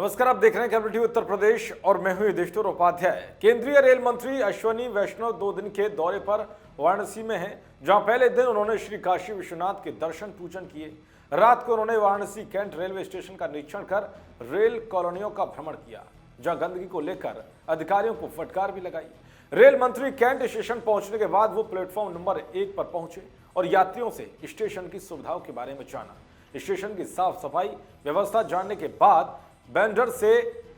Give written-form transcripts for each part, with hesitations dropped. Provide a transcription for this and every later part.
नमस्कार, आप देख रहे हैं केबल टीवी उत्तर प्रदेश और मैं हूं युधिष्ठिर उपाध्याय। केंद्रीय रेल मंत्री अश्विनी वैष्णव 2 दिन के दौरे पर वाराणसी में हैं, जहां पहले दिन उन्होंने श्री काशी विश्वनाथ के दर्शन पूजन किए। रात को उन्होंने वाराणसी कैंट रेलवे स्टेशन का निरीक्षण कर रेल कॉलोनियों का भ्रमण किया, जहां गंदगी को लेकर अधिकारियों को फटकार भी लगाई। रेल मंत्री कैंट स्टेशन पहुंचने के बाद वो प्लेटफॉर्म नंबर 1 पर पहुंचे और यात्रियों से स्टेशन की सुविधाओं के बारे में जाना। स्टेशन की साफ सफाई व्यवस्था जानने के बाद वेंडर से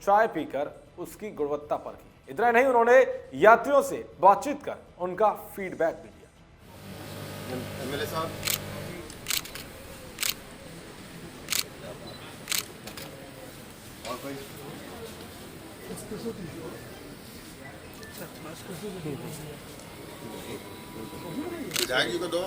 चाय पीकर उसकी गुणवत्ता परखी। इतना नहीं, उन्होंने यात्रियों से बातचीत कर उनका फीडबैक भी लिया। एमएलए साहब, और कोई विधायक जी को दो।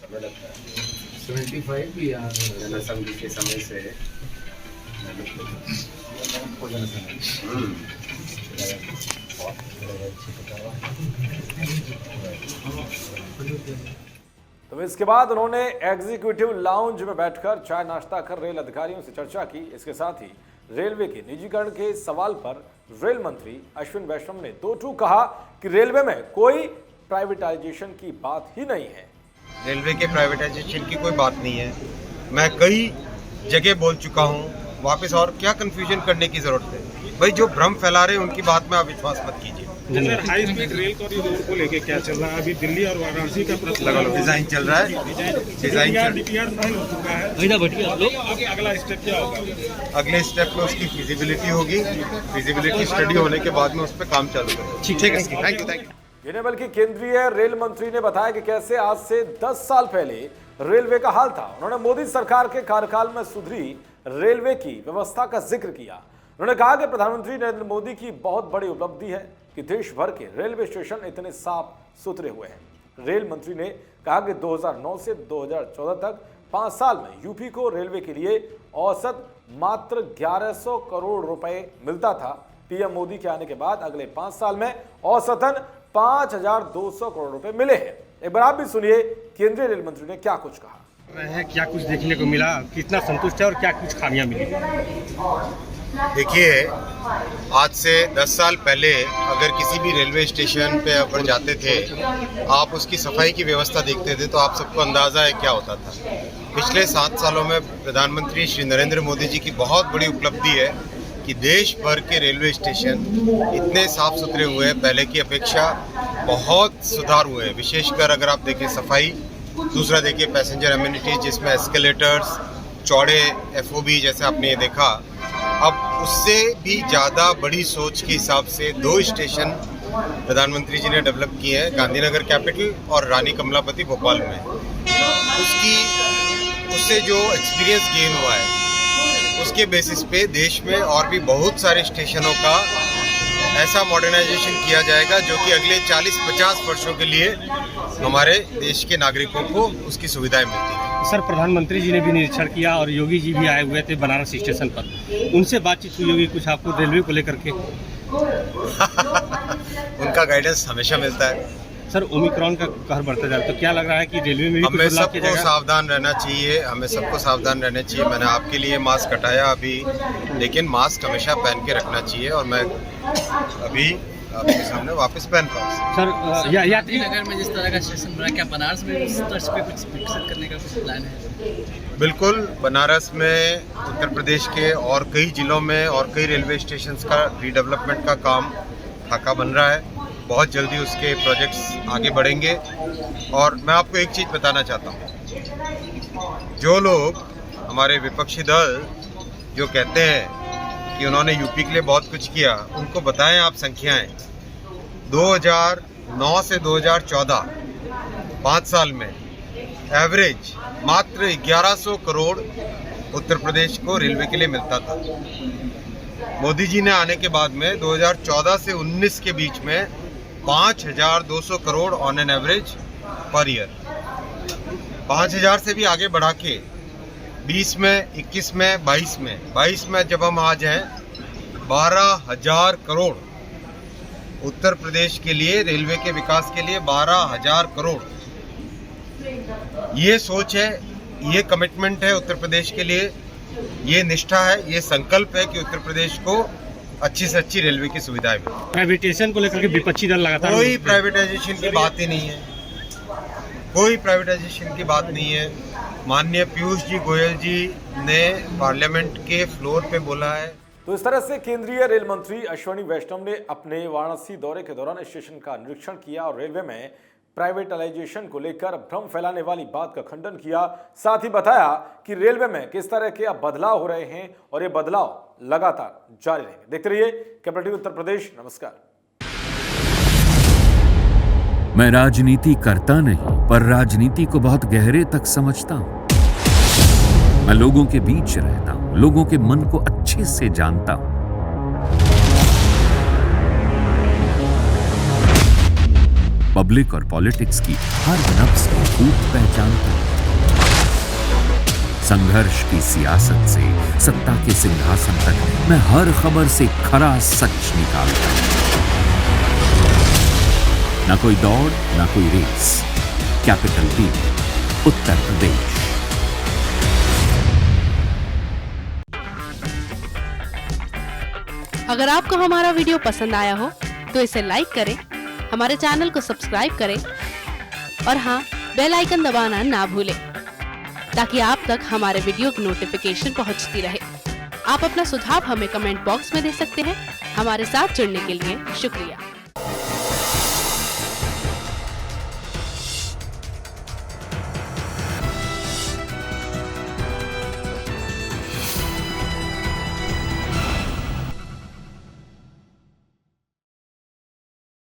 समय लगता है 75 भी यार जनसंघ के समय से तो इसके बाद उन्होंने एग्जीक्यूटिव लाउंज में बैठकर चाय नाश्ता कर रेल अधिकारियों से चर्चा की। इसके साथ ही रेलवे के निजीकरण के सवाल पर रेल मंत्री अश्विनी वैष्णव ने दो टूक कहा कि रेलवे में कोई प्राइवेटाइजेशन की बात ही नहीं है। रेलवे के प्राइवेटाइजेशन की कोई बात नहीं है। मैं कई जगह बोल चुका हूँ, वापस और क्या कंफ्यूजन करने की जरूरत है। भाई जो भ्रम फैला रहे हैं उनकी बात में आप विश्वास मत कीजिए। Sir, high speed rail corridor को लेके क्या चल रहा है? अभी दिल्ली और वाराणसी का डिजाइन चल रहा है, डीपीआर फाइल हो चुका है। अगला स्टेप क्या होगा? अगले स्टेप में उसकी फिजिबिलिटी होगी। फिजिबिलिटी स्टडी होने के बाद में उस पर काम चालू करेंगे। ठीक है, थैंक यू। ये नहीं बल्कि केंद्रीय रेल मंत्री ने बताया कि कैसे आज से 10 साल पहले रेलवे का हाल था। उन्होंने मोदी सरकार के कार्यकाल में सुधरी रेलवे की व्यवस्था का जिक्र किया। उन्होंने कहा कि प्रधानमंत्री नरेंद्र मोदी की बहुत बड़ी उपलब्धि है कि देश भर के रेलवे स्टेशन इतने साफ सुथरे हुए हैं। रेल मंत्री ने कहा कि 2009 से 2014 तक 5 साल में यूपी को रेलवे के लिए औसत मात्र 1100 करोड़ रुपए मिलता था। पीएम मोदी के आने के बाद अगले 5 साल में औसतन 5200 करोड़ रुपए मिले हैं। एक बार आप भी सुनिए केंद्रीय रेल मंत्री ने क्या कुछ कहा। क्या कुछ देखने को मिला, कितना संतुष्ट है और क्या कुछ खामियां मिली? देखिए, आज से 10 साल पहले अगर किसी भी रेलवे स्टेशन पे अगर जाते थे, आप उसकी सफाई की व्यवस्था देखते थे तो आप सबको अंदाजा है क्या होता था। पिछले 7 सालों में प्रधानमंत्री श्री नरेंद्र मोदी जी की बहुत बड़ी उपलब्धि है कि देश भर के रेलवे स्टेशन इतने साफ सुथरे हुए हैं, पहले की अपेक्षा बहुत सुधार हुए हैं। विशेषकर अगर आप देखें सफाई, दूसरा देखिए पैसेंजर एमिनिटीज जिसमें एस्केलेटर्स, चौड़े एफओबी जैसे आपने ये देखा। अब उससे भी ज़्यादा बड़ी सोच के हिसाब से 2 स्टेशन प्रधानमंत्री जी ने डेवलप किए हैं, गांधीनगर कैपिटल और रानी कमलापति भोपाल में। उससे जो एक्सपीरियंस गेन हुआ है उसके बेसिस पे देश में और भी बहुत सारे स्टेशनों का ऐसा मॉडर्नाइजेशन किया जाएगा जो कि अगले 40-50 वर्षों के लिए हमारे देश के नागरिकों को उसकी सुविधाएं मिलती हैं। सर, प्रधानमंत्री जी ने भी निरीक्षण किया और योगी जी भी आए हुए थे बनारस स्टेशन पर। उनसे बातचीत हुई होगी कुछ आपको रेलवे को लेकर के? उनका गाइडेंस हमेशा मिलता है। सर, ओमिक्रॉन का कहर बढ़ता जा रहा है तो क्या लग रहा है कि रेलवे में भी हमें सबको सावधान रहना चाहिए। हमें सबको सावधान रहना चाहिए। मैंने आपके लिए मास्क हटाया अभी, लेकिन मास्क हमेशा पहन के रखना चाहिए और मैं अभी आपके सामने वापस पहन पाऊँ। सर, यात्री नगर में जिस तरह का स्टेशन बना, क्या बनारस में उस तरह पे कुछ विकसित करने का कुछ प्लान है? बिल्कुल, बनारस में, उत्तर प्रदेश के और कई जिलों में और कई रेलवे स्टेशन का रीडेवलपमेंट का काम खाका बन रहा है। बहुत जल्दी उसके प्रोजेक्ट्स आगे बढ़ेंगे। और मैं आपको एक चीज़ बताना चाहता हूँ, जो लोग हमारे विपक्षी दल जो कहते हैं कि उन्होंने यूपी के लिए बहुत कुछ किया, उनको बताएं आप संख्याएं। 2009 से 2014 5 साल में एवरेज मात्र 1100 करोड़ उत्तर प्रदेश को रेलवे के लिए मिलता था। मोदी जी ने आने के बाद में 2014 से 19 के बीच में 5,200 crore on an average per year. 5,000 से भी आगे बढ़ा के 20 में, 21 में, 22 में जब हम आ जाएं 12,000 करोड़ उत्तर प्रदेश के लिए, रेलवे के विकास के लिए 12,000 करोड़। ये सोच है, ये कमिटमेंट है उत्तर प्रदेश के लिए, ये निष्ठा है, ये संकल्प है कि उत्तर प्रदेश को अच्छी से अच्छी रेलवे की सुविधाएं मिले। प्राइवेटाइजेशन को लेकर के विपक्षी दल लगातार कोई प्राइवेटाइजेशन की बात ही नहीं है, कोई प्राइवेटाइजेशन की बात नहीं है। माननीय पीयूष जी गोयल जी ने पार्लियामेंट के फ्लोर पे बोला है। तो इस तरह से केंद्रीय रेल मंत्री अश्विनी वैष्णव ने अपने वाराणसी दौरे के दौरान स्टेशन का निरीक्षण किया और रेलवे में प्राइवेटाइजेशन को लेकर भ्रम फैलाने वाली बात का खंडन किया। साथ ही बताया कि रेलवे में किस तरह के अब बदलाव हो रहे हैं और ये बदलाव लगातार जारी रहेंगे। देखते रहिए कैपिटल टीवी उत्तर प्रदेश। नमस्कार। मैं राजनीति करता नहीं, पर राजनीति को बहुत गहरे तक समझता हूं। मैं लोगों के बीच रहता हूं, लोगों के मन को अच्छे से जानता हूं। पब्लिक और पॉलिटिक्स की हर नब्ज को खूब पहचानता हूं। संघर्ष की सियासत से सत्ता के सिंहासन तक मैं हर खबर से खरा सच निकालता हूं। ना कोई दौड़, ना कोई race. Capital TV Uttar Pradesh. अगर आपको हमारा वीडियो पसंद आया हो तो इसे लाइक करें, हमारे चैनल को सब्सक्राइब करें और हाँ, बेल आइकन दबाना ना भूलें ताकि आप तक हमारे वीडियो की नोटिफिकेशन पहुंचती रहे। आप अपना सुझाव हमें कमेंट बॉक्स में दे सकते हैं। हमारे साथ जुड़ने के लिए शुक्रिया।